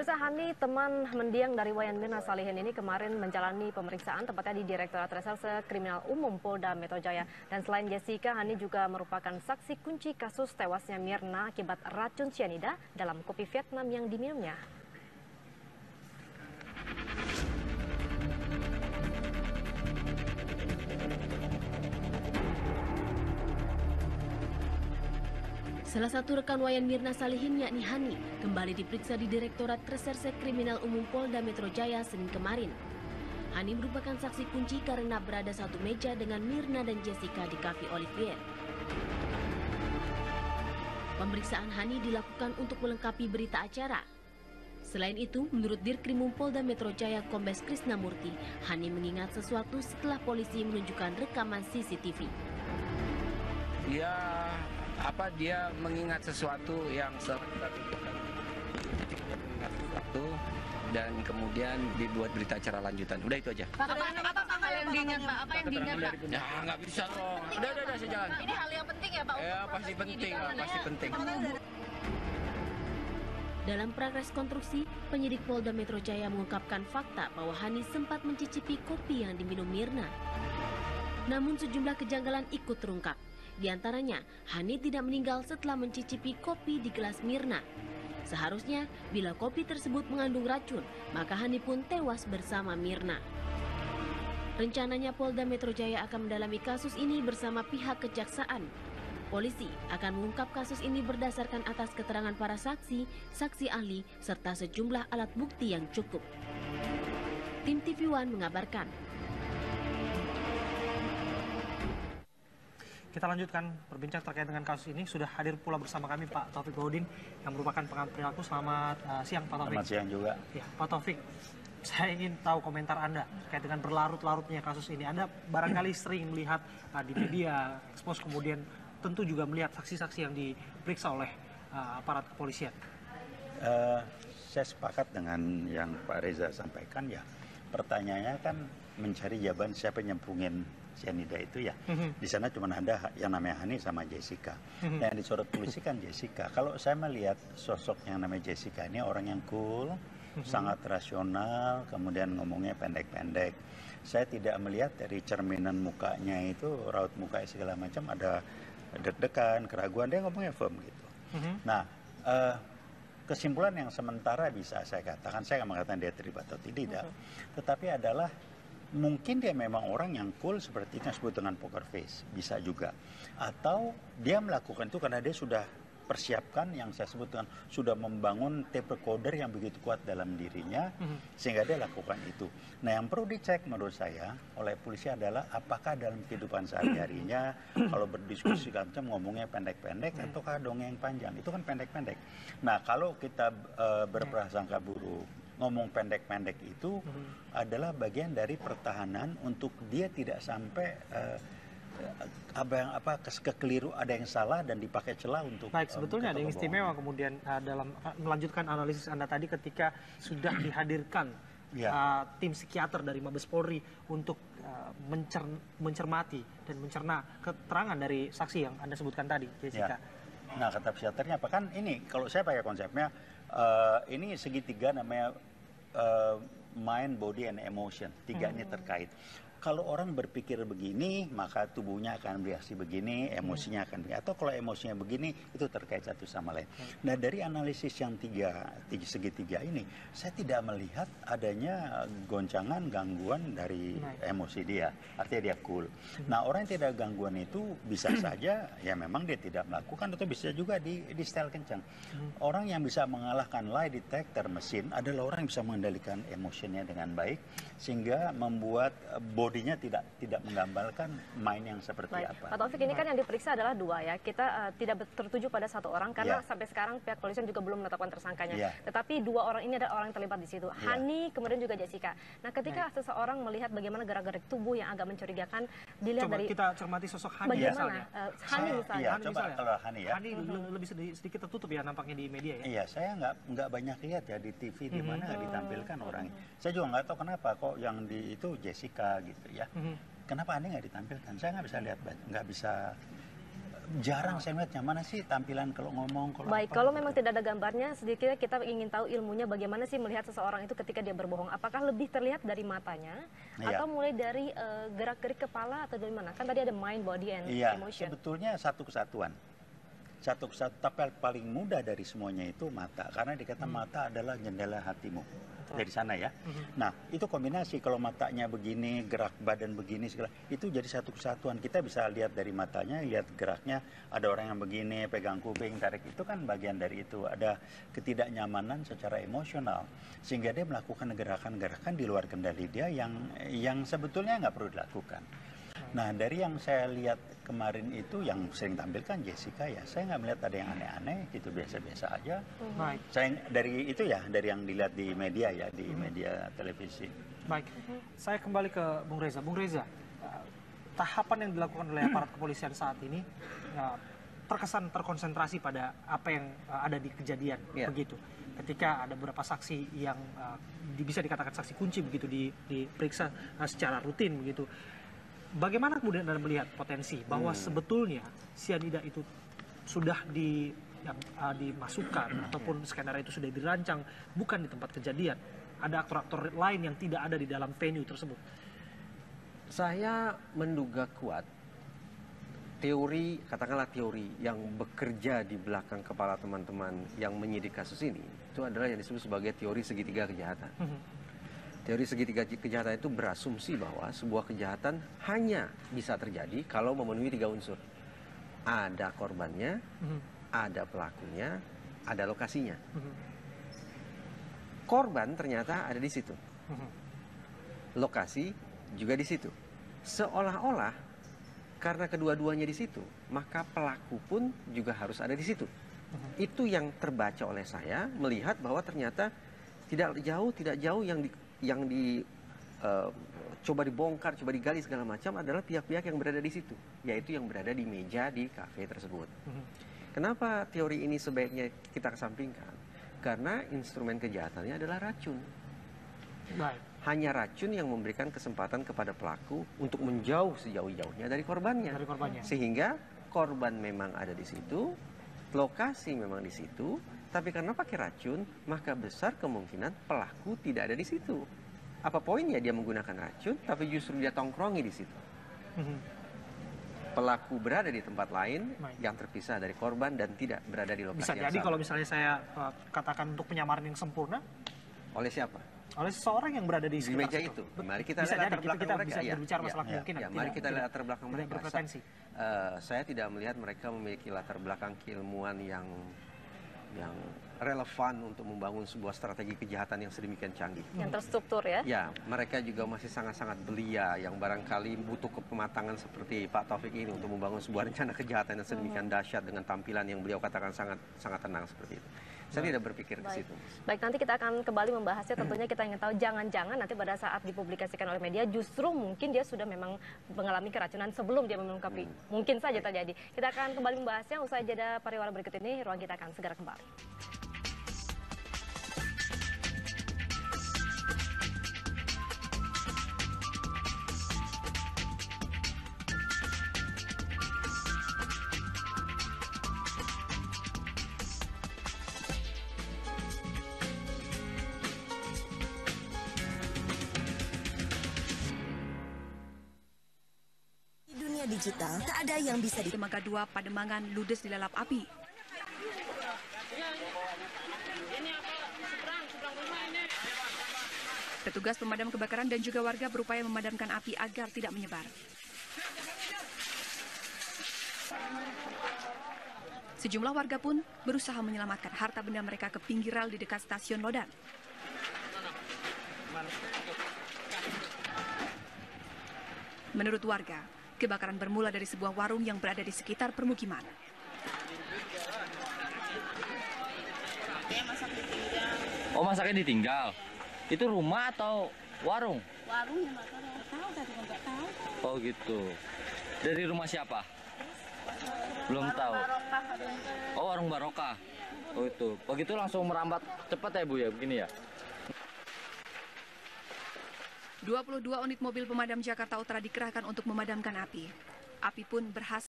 Pemirsa, Hani, teman mendiang dari Wayan Mirna Salihin ini kemarin menjalani pemeriksaan tepatnya di Direktorat Reserse Kriminal Umum Polda Metro Jaya. Dan selain Jessica, Hani juga merupakan saksi kunci kasus tewasnya Mirna akibat racun cyanida dalam kopi Vietnam yang diminumnya. Salah satu rekan Wayan Mirna Salihin yakni Hani kembali diperiksa di Direktorat Reserse Kriminal Umum Polda Metro Jaya Senin kemarin. Hani merupakan saksi kunci karena berada satu meja dengan Mirna dan Jessica di Cafe Olivier. Pemeriksaan Hani dilakukan untuk melengkapi berita acara. Selain itu, menurut Dirkrimum Polda Metro Jaya Kombes Krisnamurti, Hani mengingat sesuatu setelah polisi menunjukkan rekaman CCTV. Dia mengingat sesuatu yang mengingat sesuatu dan kemudian dibuat berita acara lanjutan. Udah itu aja. Pak, apa yang diingat, Pak? Apa yang diingat, Pak? Ya nggak bisa dong. Udah saya jalan. Ini hal yang penting ya, Pak? Ya pasti penting, Pak. Pasti penting. Dalam prakres konstruksi, penyidik Polda Metro Jaya mengungkapkan fakta bahwa Hani sempat mencicipi kopi yang diminum Mirna. Namun sejumlah kejanggalan ikut terungkap. Di antaranya, Hani tidak meninggal setelah mencicipi kopi di gelas Mirna. Seharusnya, bila kopi tersebut mengandung racun, maka Hani pun tewas bersama Mirna. Rencananya Polda Metro Jaya akan mendalami kasus ini bersama pihak kejaksaan. Polisi akan mengungkap kasus ini berdasarkan atas keterangan para saksi, saksi ahli, serta sejumlah alat bukti yang cukup. Tim TV One mengabarkan. Kita lanjutkan berbincang terkait dengan kasus ini. Sudah hadir pula bersama kami Pak Taufik Baudin yang merupakan pengamat perilaku. Selamat siang Pak Taufik. Selamat siang juga. Ya, Pak Taufik, saya ingin tahu komentar Anda terkait dengan berlarut-larutnya kasus ini. Anda barangkali sering melihat di media, ekspos, kemudian tentu juga melihat saksi-saksi yang diperiksa oleh aparat kepolisian. Saya sepakat dengan yang Pak Reza sampaikan ya. Pertanyaannya kan mencari jawaban siapa yang nyemplungin cyanida itu ya. Di sana cuma ada yang namanya Hani sama Jessica. Yang disorot polisi kan Jessica. Kalau saya melihat sosok yang namanya Jessica ini orang yang cool, sangat rasional, kemudian ngomongnya pendek-pendek. Saya tidak melihat dari cerminan mukanya itu, raut mukanya segala macam ada deg-degan, keraguan, dia ngomongnya firm gitu. Nah, kesimpulan yang sementara bisa saya katakan, saya nggak mengatakan dia terlibat atau tidak, tetapi adalah mungkin dia memang orang yang cool seperti yang disebut dengan poker face, bisa juga. Atau dia melakukan itu karena dia sudah persiapkan yang saya sebut dengan sudah membangun tape recorder yang begitu kuat dalam dirinya sehingga dia lakukan itu. Nah yang perlu dicek menurut saya oleh polisi adalah apakah dalam kehidupan sehari-harinya kalau berdiskusi macam ngomongnya pendek-pendek ataukah dongeng panjang, itu kan pendek-pendek. Nah kalau kita berprasangka buruk, ngomong pendek-pendek itu adalah bagian dari pertahanan untuk dia tidak sampai kekeliru, ada yang salah dan dipakai celah untuk. Baik, sebetulnya ada yang istimewa kemudian dalam melanjutkan analisis Anda tadi ketika sudah dihadirkan tim psikiater dari Mabes Polri untuk mencermati dan mencerna keterangan dari saksi yang Anda sebutkan tadi, Jessica. Nah, kata psikiaternya apa kan ini kalau saya pakai konsepnya ini segitiga namanya mind, body, and emotion. Tiga ini terkait. Kalau orang berpikir begini, maka tubuhnya akan bereaksi begini, emosinya akan begini. Atau kalau emosinya begini, itu terkait satu sama lain. Nah, dari analisis yang segitiga ini, saya tidak melihat adanya goncangan, gangguan dari emosi dia. Artinya dia cool. Nah, orang yang tidak gangguan itu bisa saja, ya memang dia tidak melakukan, atau bisa juga di setel kencang. Orang yang bisa mengalahkan lie detector mesin adalah orang yang bisa mengendalikan emosinya dengan baik, sehingga membuat bodinya tidak menggambarkan main yang seperti apa. Pak Taufik, ini kan yang diperiksa adalah dua ya. Kita tidak tertuju pada satu orang karena sampai sekarang pihak polisian juga belum menetapkan tersangkanya. Tetapi dua orang ini adalah orang yang terlibat di situ. Hani kemudian juga Jessica. Nah, ketika seseorang melihat bagaimana gerak-gerik tubuh yang agak mencurigakan, dilihat dari kita cermati sosok Hani bagaimana Hani misalnya. Coba kalau Hani ya. Hani lebih sedikit tertutup ya nampaknya di media ya. Iya, saya nggak banyak lihat ya di TV di mana nggak ditampilkan orangnya. Saya juga nggak tahu kenapa kok yang di itu Jessica gitu ya. Kenapa Hani nggak ditampilkan? Saya nggak bisa lihat, nggak bisa Jarang saya lihat yang mana sih tampilan kalau ngomong. Baik, kalau memang tidak ada gambarnya, sedikitnya kita ingin tahu ilmunya bagaimana sih melihat seseorang itu ketika dia berbohong. Apakah lebih terlihat dari matanya, atau mulai dari gerak-gerik kepala, atau dari mana? Kan tadi ada mind, body, and emotion. Sebetulnya satu kesatuan. Tapi paling mudah dari semuanya itu mata. Karena dikata mata adalah jendela hatimu. Dari sana ya. Nah, itu kombinasi. Kalau matanya begini, gerak badan begini, segala itu jadi satu kesatuan. Kita bisa lihat dari matanya, lihat geraknya. Ada orang yang begini, pegang kuping, tarik, itu kan bagian dari itu. Ada ketidaknyamanan secara emosional, sehingga dia melakukan gerakan-gerakan di luar kendali dia yang sebetulnya nggak perlu dilakukan. Nah, dari yang saya lihat kemarin itu yang sering tampilkan Jessica ya, saya nggak melihat ada yang aneh-aneh gitu, biasa-biasa aja. Baik. Saya dari itu ya, dari yang dilihat di media ya, di media televisi. Baik, saya kembali ke Bung Reza. Bung Reza, tahapan yang dilakukan oleh aparat kepolisian saat ini terkesan terkonsentrasi pada apa yang ada di kejadian, begitu. Ketika ada beberapa saksi yang bisa dikatakan saksi kunci begitu diperiksa secara rutin begitu. Bagaimana kemudian Anda melihat potensi bahwa sebetulnya sianida itu sudah dimasukkan ataupun skenario itu sudah dirancang bukan di tempat kejadian, ada aktor-aktor lain yang tidak ada di dalam venue tersebut? Saya menduga kuat teori, katakanlah teori yang bekerja di belakang kepala teman-teman yang menyidik kasus ini, itu adalah yang disebut sebagai teori segitiga kejahatan. Teori segitiga kejahatan itu berasumsi bahwa sebuah kejahatan hanya bisa terjadi kalau memenuhi 3 unsur. Ada korbannya, ada pelakunya, ada lokasinya. Korban ternyata ada di situ. Lokasi juga di situ. Seolah-olah karena kedua-duanya di situ, maka pelaku pun juga harus ada di situ. Itu yang terbaca oleh saya, melihat bahwa ternyata tidak jauh yang coba dibongkar, coba digali segala macam adalah pihak-pihak yang berada di situ, yaitu yang berada di meja di kafe tersebut. Kenapa teori ini sebaiknya kita kesampingkan? Karena instrumen kejahatannya adalah racun. Baik. Hanya racun yang memberikan kesempatan kepada pelaku untuk menjauh sejauh-jauhnya dari korbannya. Sehingga korban memang ada di situ, lokasi memang di situ, tapi karena pakai racun, maka besar kemungkinan pelaku tidak ada di situ. Apa poinnya dia menggunakan racun, tapi justru dia tongkrongi di situ. Pelaku berada di tempat lain yang terpisah dari korban dan tidak berada di lokasi bisa yang jadi sama. kalau misalnya saya katakan untuk penyamaran yang sempurna, oleh siapa? Oleh seseorang yang berada di sekitar meja itu. Mari kita lihat latar belakang mereka. Bisa berbicara masalah kemungkinan. Mari kita lihat latar belakang mereka. Berpretensi. Saya tidak melihat mereka memiliki latar belakang keilmuan yang relevan untuk membangun sebuah strategi kejahatan yang sedemikian canggih. Yang terstruktur ya? Ya, mereka juga masih sangat-sangat belia yang barangkali butuh kematangan seperti Pak Taufik ini untuk membangun sebuah rencana kejahatan yang sedemikian dahsyat dengan tampilan yang beliau katakan sangat tenang seperti itu. Saya tidak berpikir ke situ. Baik, nanti kita akan kembali membahasnya. Tentunya kita ingin tahu jangan-jangan nanti pada saat dipublikasikan oleh media justru mungkin dia sudah memang mengalami keracunan sebelum dia meminum kopi. Mungkin saja terjadi. Kita akan kembali membahasnya usai jeda pariwara berikut ini. Ruang kita akan segera kembali. Digital, tak ada yang bisa di Dermaga 2 Pademangan ludes dilalap api. Petugas pemadam kebakaran dan juga warga berupaya memadamkan api agar tidak menyebar. Sejumlah warga pun berusaha menyelamatkan harta benda mereka ke pinggir rel di dekat stasiun Lodan. Menurut warga, kebakaran bermula dari sebuah warung yang berada di sekitar permukiman. Oh, masaknya ditinggal. Itu rumah atau warung? Warung yang nggak tahu, tadi nggak tahu. Oh gitu. Dari rumah siapa? Belum tahu. Oh, warung Barokah. Oh itu. Begitu langsung merambat cepat ya Bu ya, begini ya. 22 unit mobil pemadam Jakarta Utara dikerahkan untuk memadamkan api. Api pun berhasil